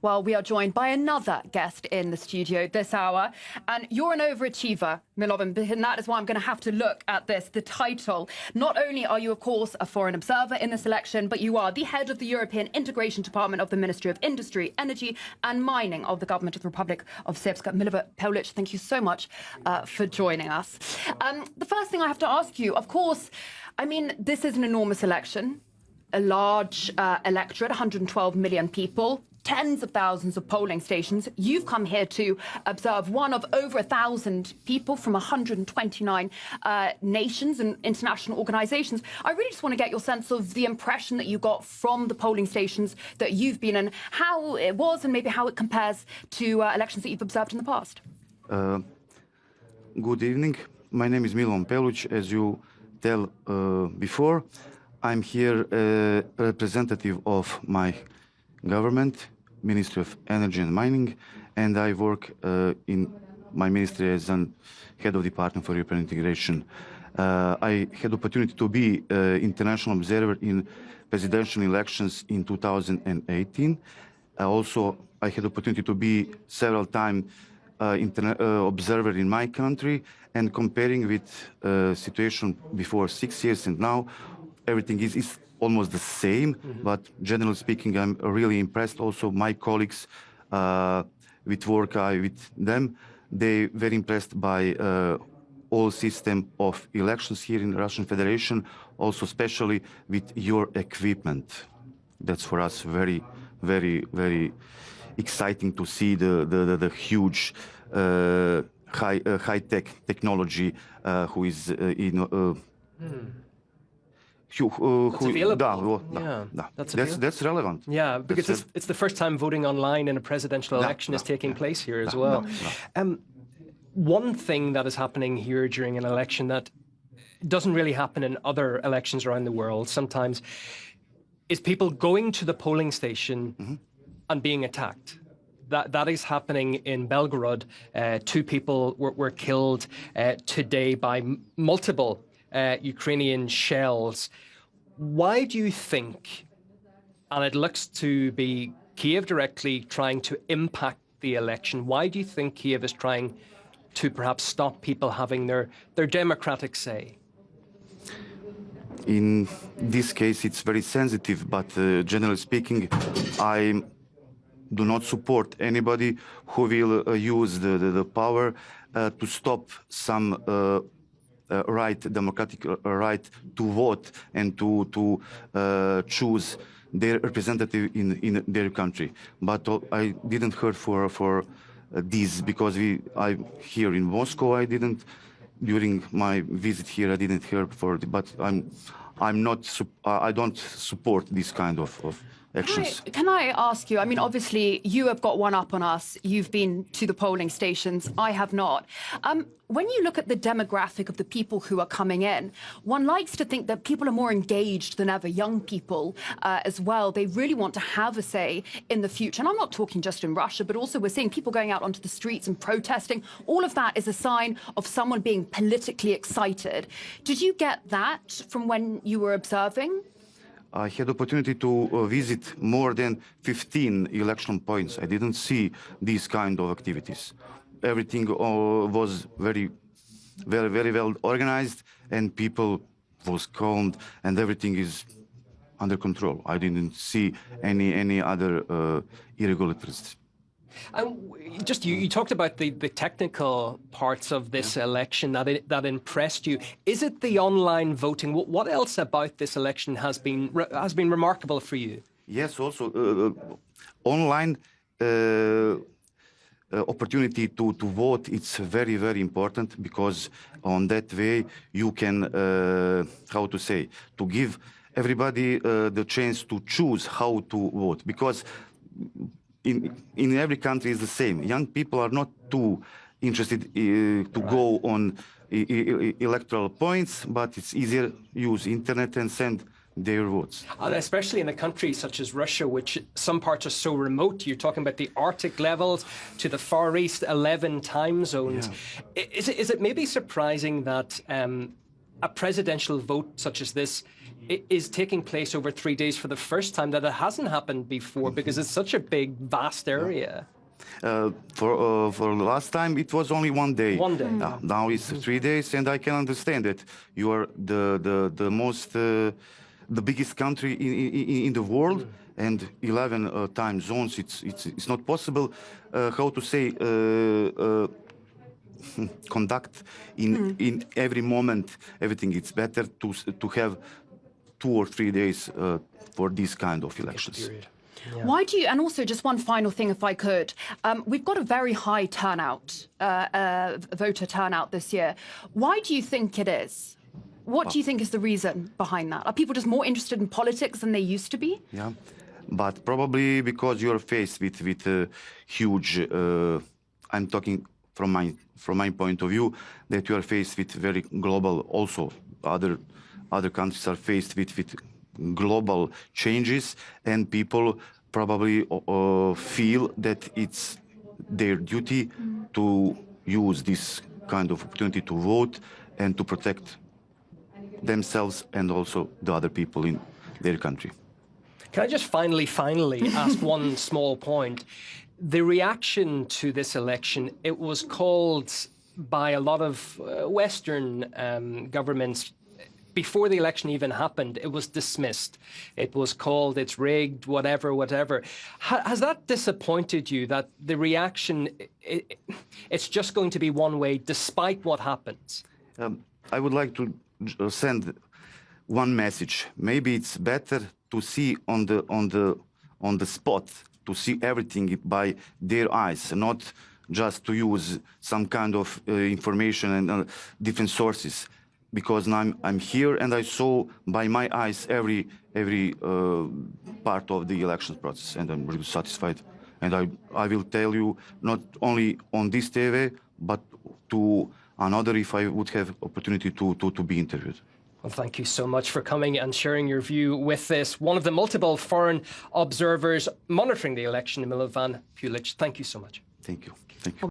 Well, we are joined by another guest in the studio this hour, and you're an overachiever, Milovan, and that is why I'm going to have to look at this, the title. Not only are you, of course, a foreign observer in this election, but you are the head of the European Integration Department of the Ministry of Industry, Energy and Mining of the Government of the Republic of Srpska. Milivoje Pavlic, thank you so much for joining us. The first thing I have to ask you, of course, I mean, this is an enormous election, a large electorate, 112 million people, tens of thousands of polling stations. You've come here to observe one of over 1,000 people from 129 nations and international organizations. I really just want to get your sense of the impression that you got from the polling stations that you've been in, how it was and maybe how it compares to elections that you've observed in the past. Good evening. My name is Milivoje Pavlic. As you tell before, I'm here representative of my government, Ministry of Energy and Mining, and I work in my ministry as an head of department for European integration. I had opportunity to be international observer in presidential elections in 2018. Also, I had opportunity to be several times observer in my country, and comparing with situation before 6 years and now, everything is almost the same, but generally speaking, I'm really impressed. Also, my colleagues with work with them, they very impressed by all system of elections here in the Russian Federation, also especially with your equipment. That's for us very, very, very exciting to see the huge high-tech technology who is That's available. That's relevant. Yeah, because it's the first time voting online in a presidential election is taking place here as well. One thing that is happening here during an election that doesn't really happen in other elections around the world sometimes is people going to the polling station and being attacked. That is happening in Belgorod. 2 people were killed today by multiple Ukrainian shells. Why do you think, and it looks to be Kiev directly trying to impact the election, why do you think Kiev is trying to perhaps stop people having their democratic say? In this case, it's very sensitive, but generally speaking, I do not support anybody who will use the power to stop some democratic right to vote and to choose their representative in their country. But I didn't hear for this because I'm here in Moscow. I didn't during my visit here. I didn't hear for. But I'm not. I don't support this kind of actions. Can I ask you, I mean, obviously, you have got one up on us. You've been to the polling stations. I have not. When you look at the demographic of the people who are coming in, one likes to think that people are more engaged than ever, young people as well. They really want to have a say in the future. And I'm not talking just in Russia, but also we're seeing people going out onto the streets and protesting. All of that is a sign of someone being politically excited. Did you get that from when you were observing? I had opportunity to visit more than 15 election points. I didn't see these kind of activities. Everything was very well organized, and people was calmed, and everything is under control. I didn't see any other irregularities. Just you talked about the technical parts of this election that impressed you. Is it the online voting? What else about this election has been remarkable for you? Yes, also online opportunity to vote. It's very, very important, because on that way you can to give everybody the chance to choose how to vote, because in every country is the same. Young people are not too interested to go on electoral points, but it's easier use internet and send their votes. And especially in a country such as Russia, which some parts are so remote. You're talking about the Arctic levels to the Far East, 11 time zones. Yeah. Is it maybe surprising that a presidential vote such as this is taking place over 3 days for the first time, that it hasn't happened before, because it's such a big, vast area. For the last time, it was only 1 day. 1 day. Now it's 3 days, and I can understand that you are the most, the biggest country in the world, and 11 time zones. It's not possible. How to say? Conduct in every moment everything. It's better to have 2 or 3 days for this kind of elections. Yeah. Why do you, and also just one final thing if I could, we've got a very high turnout, voter turnout this year. Why do you think it is? What do you think is the reason behind that? Are people just more interested in politics than they used to be? Yeah, but probably because you're faced with huge, I'm talking from my point of view, that you are faced with very global, also other countries are faced with global changes, and people probably feel that it's their duty to use this kind of opportunity to vote and to protect themselves and also the other people in their country. Can I just finally ask one small point? The reaction to this election, it was called by a lot of Western governments, before the election even happened, it was dismissed. It was called, it's rigged, whatever. Has that disappointed you, that the reaction, it's just going to be one way despite what happens? I would like to send one message. Maybe it's better to see on the spot, to see everything by their eyes, not just to use some kind of information and different sources. Because now I'm here and I saw by my eyes every part of the election process, and I'm really satisfied. And I will tell you, not only on this TV, but to another if I would have opportunity to be interviewed. Well, thank you so much for coming and sharing your view with this. One of the multiple foreign observers monitoring the election, Milovan Pulic. Thank you so much. Thank you. Thank you.